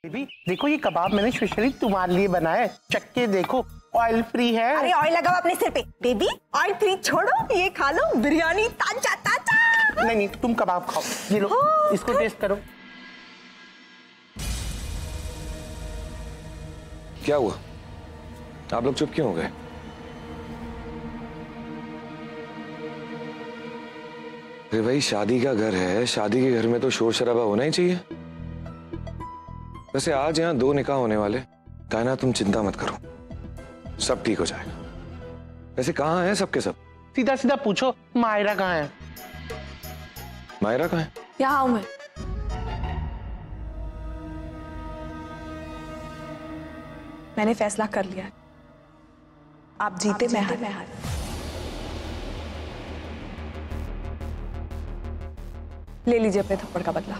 Baby देखो ये कबाब मैंने स्पेशली तुम्हारे लिए बनाया है, चक्के देखो ऑयल फ्री है। अरे ऑयल लगाओ अपने सिर पे बेबी, ऑयल फ्री छोड़ो, ये खा लो बिरयानी ताजा ताजा। नहीं नहीं तुम कबाब खाओ, ये लो इसको टेस्ट करो। क्या हुआ, आप लोग चुप क्यों हो गए? अरे भाई शादी का घर है, शादी के घर में तो शोर शराबा होना ही चाहिए। वैसे आज यहाँ 2 निकाह होने वाले, ताना तुम चिंता मत करो, सब ठीक हो जाएगा। वैसे कहाँ है सबके सब? सीधा सीधा पूछो मायरा कहाँ है? मायरा कहाँ है? यहाँ हूं मैं। मैंने फैसला कर लिया, आप जीते मैं हारी। ले लीजिए अपने थप्पड़ का बदला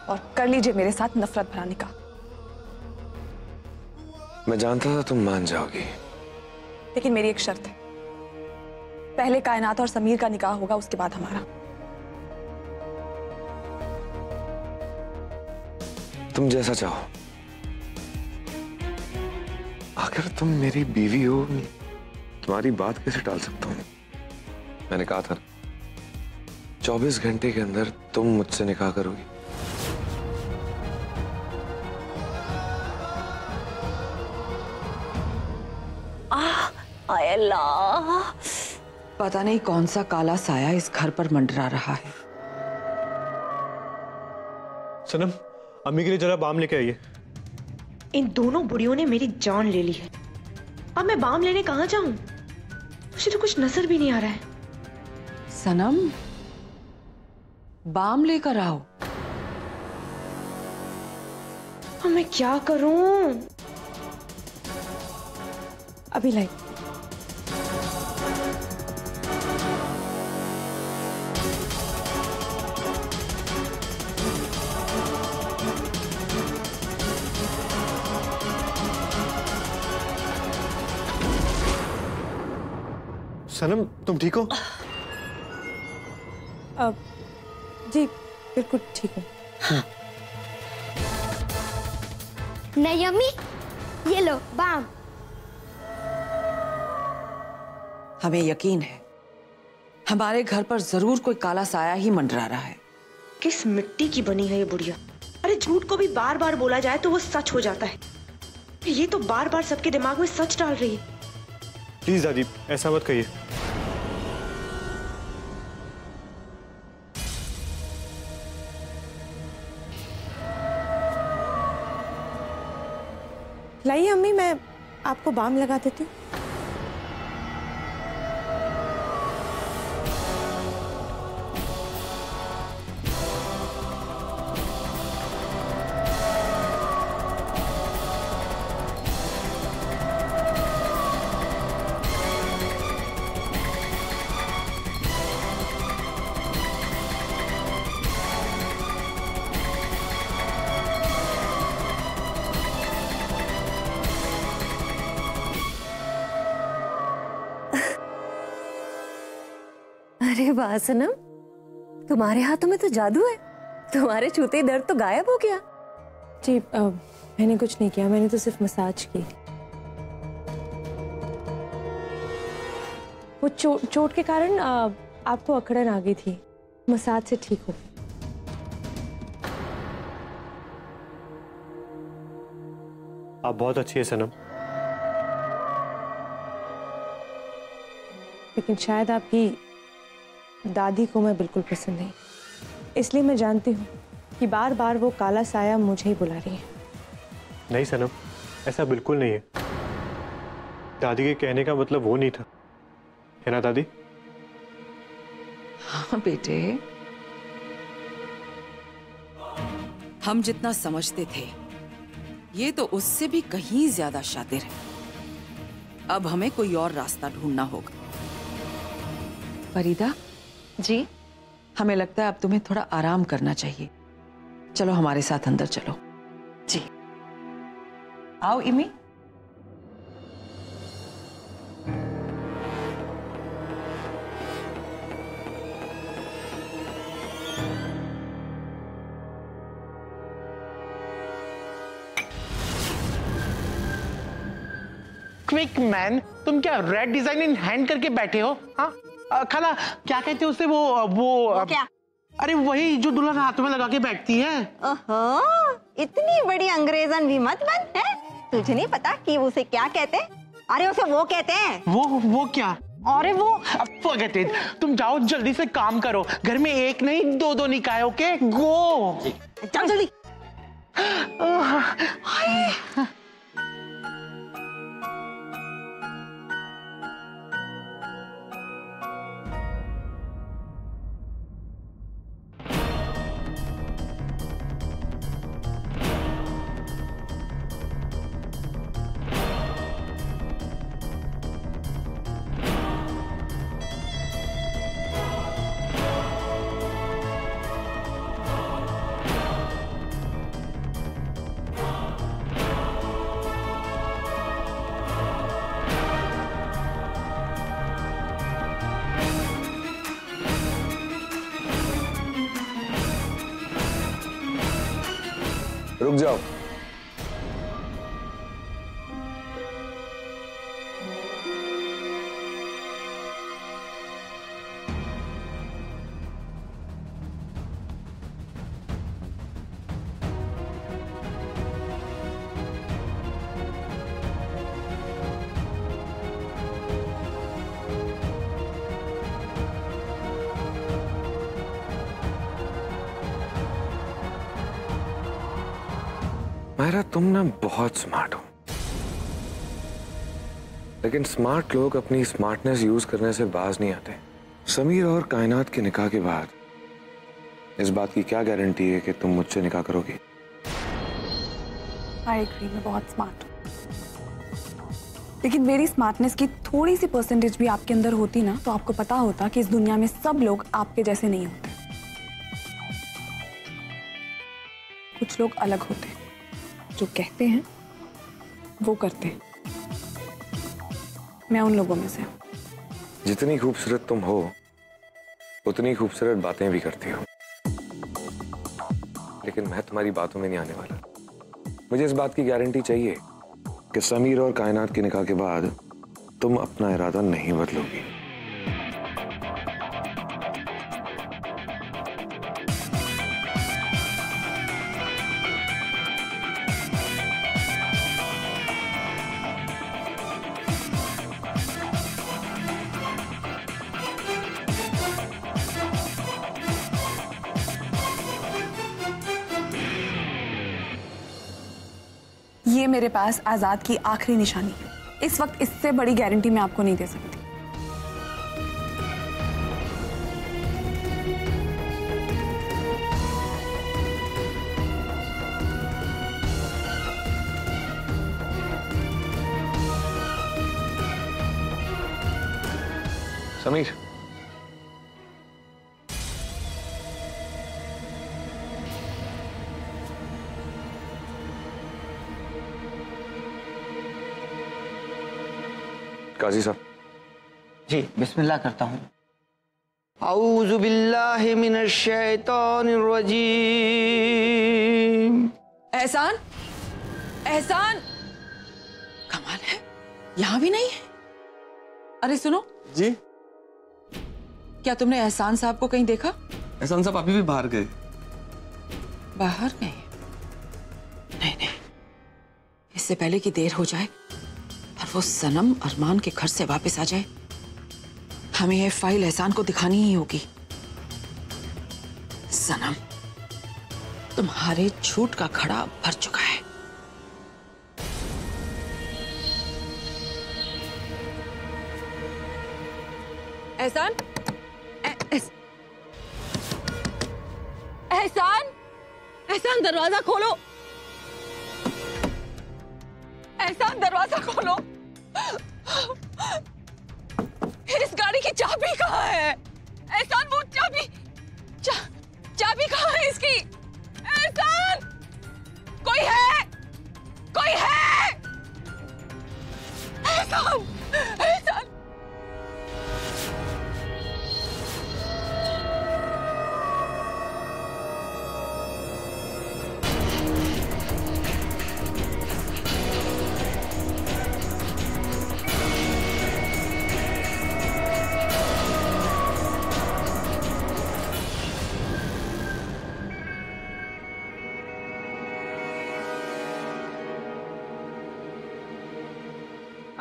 और कर लीजिए मेरे साथ नफरत भरा निकाह। मैं जानता था तुम मान जाओगी, लेकिन मेरी एक शर्त है, पहले कायनात और समीर का निकाह होगा, उसके बाद हमारा। तुम जैसा चाहो। आखिर तुम मेरी बीवी हो, तुम्हारी बात कैसे टाल सकता हूं? मैंने कहा था 24 घंटे के अंदर तुम मुझसे निकाह करोगी। अल्लाह, पता नहीं कौन सा काला साया इस घर पर मंडरा रहा है। सनम, अम्मी के लिए जरा बाम लेके आइए। इन दोनों बुढ़ियों ने मेरी जान ले ली है, अब मैं बाम लेने कहाँ जाऊं? मुझे तो कुछ नजर भी नहीं आ रहा है। सनम, बाम लेकर आओ। अब मैं क्या करूं? अभी लाई। सनम तुम ठीक हो? जी बिल्कुल ठीक हूँ। नहीं अम्मी, ये लो बाम। हमें यकीन है हमारे घर पर जरूर कोई काला साया ही मंडरा रहा है। किस मिट्टी की बनी है ये बुढ़िया? अरे झूठ को भी बार बार बोला जाए तो वो सच हो जाता है, ये तो बार बार सबके दिमाग में सच डाल रही है। प्लीज दादी ऐसा मत कहिए। लाइए अम्मी, मैं आपको बाम लगा देती हूँ। अरे वाह सनम, तुम्हारे हाथों में तो जादू है, तुम्हारे छूते ही दर्द तो गायब हो गया। जी मैंने कुछ नहीं किया, मैंने तो सिर्फ मसाज की। वो चोट के कारण आपको अकड़न आ गई थी, मसाज से ठीक हो। आप बहुत अच्छी है सनम। लेकिन शायद आपकी दादी को मैं बिल्कुल पसंद नहीं, इसलिए मैं जानती हूँ कि बार बार वो काला साया मुझे ही बुला रही है। नहीं सनम, ऐसा बिल्कुल नहीं है। दादी के कहने का मतलब वो नहीं था, है ना दादी? हाँ बेटे, हम जितना समझते थे ये तो उससे भी कहीं ज्यादा शातिर है। अब हमें कोई और रास्ता ढूंढना होगा। फरीदा जी, हमें लगता है अब तुम्हें थोड़ा आराम करना चाहिए। चलो हमारे साथ अंदर चलो। जी आओ इमी। क्विक मैन, तुम क्या रेड डिजाइन इन हैंड करके बैठे हो? हाँ खाला, क्या कहते हैं उसे? वो क्या? अरे वही जो दुल्हन हाथ में लगा के बैठती है। ओहो, इतनी बड़ी अंग्रेजन भी मत बन है। तुझे नहीं पता कि उसे क्या कहते हैं? अरे उसे वो कहते हैं। वो क्या? अरे वो फॉरगेट इट, तुम जाओ जल्दी से काम करो। घर में एक नहीं दो निकाय, ओके? गो, चल जल्दी। रुक जाओ। मायरा, तुम ना बहुत स्मार्ट हो, लेकिन स्मार्ट लोग अपनी स्मार्टनेस यूज करने से बाज नहीं आते। समीर और कायनात के निकाह के बाद इस बात की क्या गारंटी है कि तुम मुझसे निकाह करोगी? आई एग्री, मैं बहुत स्मार्ट हूँ, लेकिन मेरी स्मार्टनेस की थोड़ी सी परसेंटेज भी आपके अंदर होती ना, तो आपको पता होता कि इस दुनिया में सब लोग आपके जैसे नहीं होते। कुछ लोग अलग होते हैं, जो कहते हैं वो करते हैं। मैं उन लोगों में से हूं। जितनी खूबसूरत तुम हो उतनी खूबसूरत बातें भी करती हो, लेकिन मैं तुम्हारी बातों में नहीं आने वाला। मुझे इस बात की गारंटी चाहिए कि समीर और कायनात के निकाह के बाद तुम अपना इरादा नहीं बदलोगी। ये मेरे पास आजाद की आखिरी निशानी है। इस वक्त इससे बड़ी गारंटी मैं आपको नहीं दे सकती। समीर, काजी साहब। जी बिस्मिल्लाह करता हूँ। औज़ु बिल्लाहि मिनश शैतानिर रजीम। एहसान, एहसान, कमाल है, यहाँ भी नहीं है। अरे सुनो जी, क्या तुमने एहसान साहब को कहीं देखा? एहसान साहब अभी भी बाहर गए। बाहर गए? नहीं नहीं, इससे पहले कि देर हो जाए और वो सनम अरमान के घर से वापस आ जाए, हमें ये फाइल एहसान को दिखानी ही होगी। सनम, तुम्हारे झूठ का खड़ा भर चुका है। एहसान, एहसान, एहसान दरवाजा खोलो, एहसान दरवाजा खोलो। इस गाड़ी की चाबी कहाँ है? एहसान, वो चाबी चाबी कहाँ है इसकी? एहसान, कोई है? कोई है? एहसान, एहसान।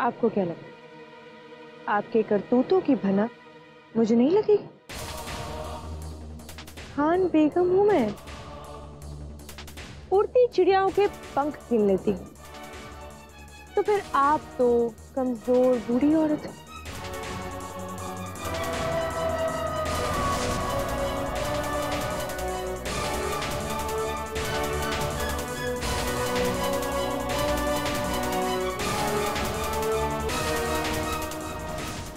आपको क्या लगता है, आपके करतूतों की भनक मुझे नहीं लगेगी? खान बेगम हूं मैं, उड़ती चिड़ियाओं के पंख गिन लेती हूँ। तो फिर आप तो कमजोर बूढ़ी औरत हो।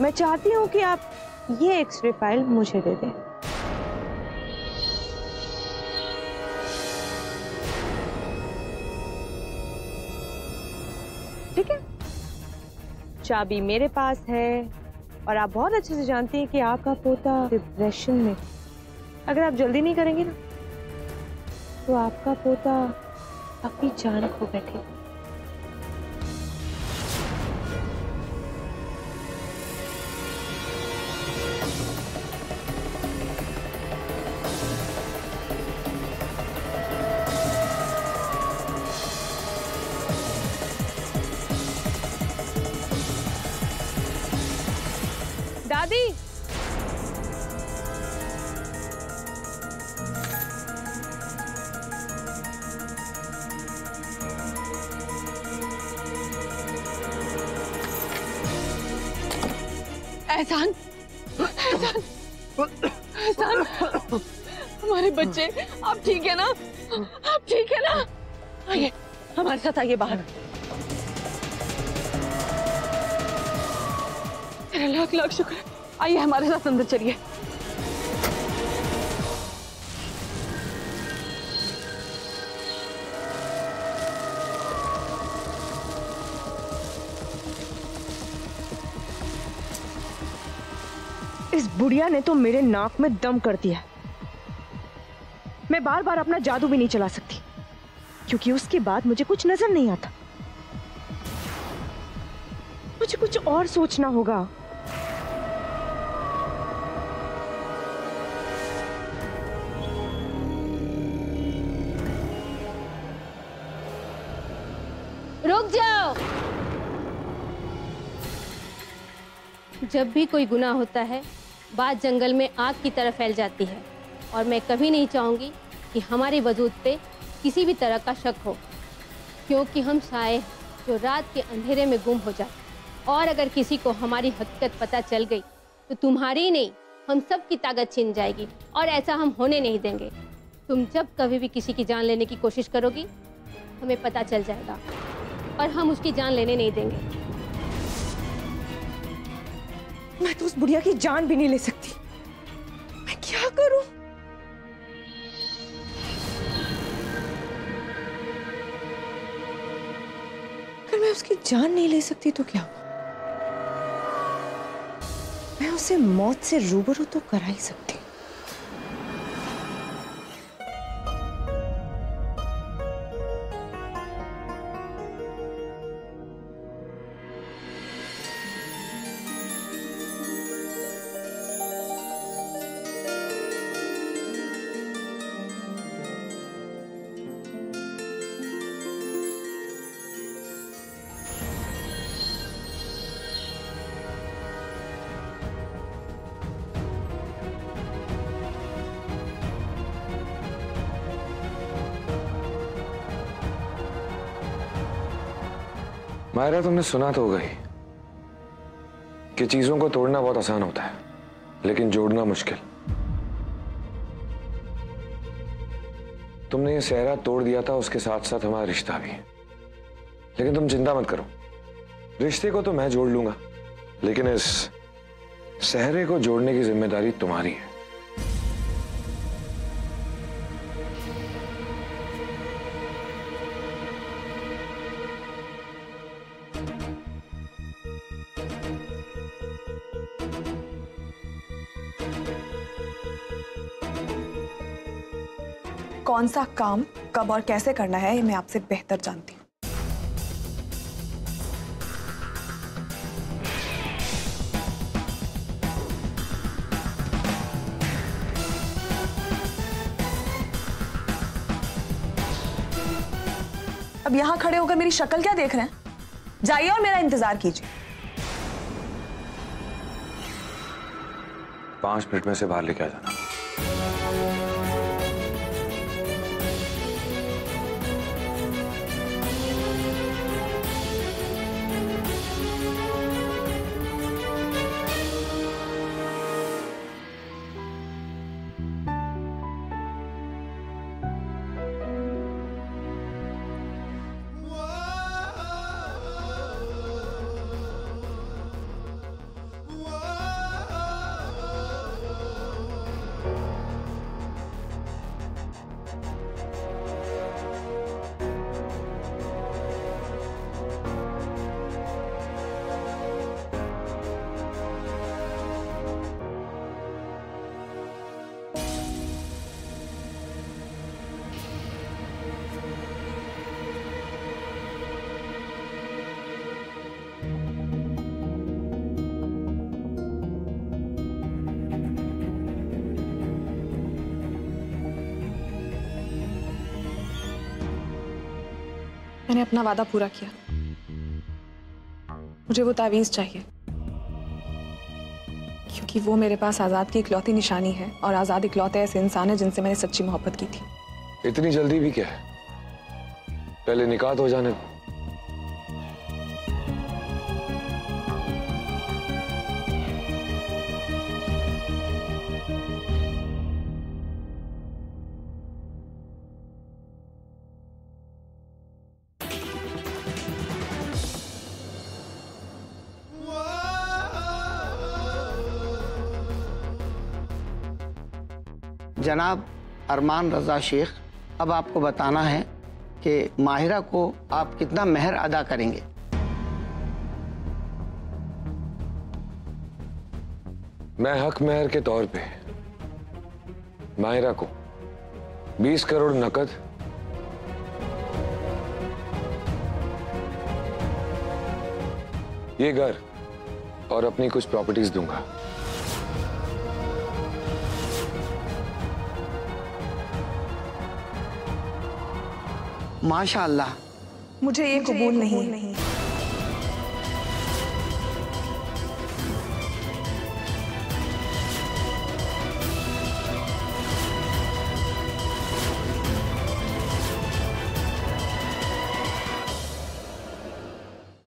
मैं चाहती हूँ कि आप ये एक्सरे फाइल मुझे दे दें। ठीक है, चाबी मेरे पास है और आप बहुत अच्छे से जानती हैं कि आपका पोता डिप्रेशन में। अगर आप जल्दी नहीं करेंगे ना तो आपका पोता अपनी जान खो बैठेगा। दादी, एहसान, एहसान, एहसान, हमारे बच्चे, आप ठीक है ना? आप ठीक है ना? आइए, हमारे साथ आइए बाहर। तेरा लाख लाख शुक्र। आइए हमारे साथ अंदर चलिए। इस बुढ़िया ने तो मेरे नाक में दम कर दिया। मैं बार बार अपना जादू भी नहीं चला सकती क्योंकि उसके बाद मुझे कुछ नजर नहीं आता। मुझे कुछ और सोचना होगा। रुक जाओ। जब भी कोई गुनाह होता है बात जंगल में आग की तरह फैल जाती है और मैं कभी नहीं चाहूंगी कि हमारे वजूद पे किसी भी तरह का शक हो, क्योंकि हम साए जो रात के अंधेरे में गुम हो जाते, और अगर किसी को हमारी हकीकत पता चल गई तो तुम्हारी नहीं हम सब की ताकत छिन जाएगी और ऐसा हम होने नहीं देंगे। तुम जब कभी भी किसी की जान लेने की कोशिश करोगी हमें पता चल जाएगा और हम उसकी जान लेने नहीं देंगे। मैं तो उस बुढ़िया की जान भी नहीं ले सकती। मैं क्या करूं? अगर मैं उसकी जान नहीं ले सकती तो क्या? मैं उसे मौत से रूबरू तो करा ही सकती। मायरा, तुमने सुना तो होगा ही कि चीजों को तोड़ना बहुत आसान होता है लेकिन जोड़ना मुश्किल। तुमने ये सहरा तोड़ दिया था, उसके साथ साथ हमारा रिश्ता भी। लेकिन तुम चिंता मत करो, रिश्ते को तो मैं जोड़ लूंगा, लेकिन इस सहरे को जोड़ने की जिम्मेदारी तुम्हारी है। कौन सा काम कब और कैसे करना है ये मैं आपसे बेहतर जानती हूँ। अब यहाँ खड़े होकर मेरी शक्ल क्या देख रहे हैं? जाइए और मेरा इंतजार कीजिए। 5 मिनट में से बाहर लेके आ जाना। मैंने अपना वादा पूरा किया। मुझे वो तावीज चाहिए, क्योंकि वो मेरे पास आजाद की इकलौती निशानी है, और आजाद इकलौते ऐसे इंसान है जिनसे मैंने सच्ची मोहब्बत की थी। इतनी जल्दी भी क्या है, पहले निकाह तो हो जाने दो। जनाब अरमान रजा शेख, अब आपको बताना है कि माहिरा को आप कितना मेहर अदा करेंगे। मैं हक मेहर के तौर पे माहिरा को 20 करोड़ नकद, ये घर और अपनी कुछ प्रॉपर्टीज दूंगा। माशाअल्लाह। मुझे ये कबूल नहीं।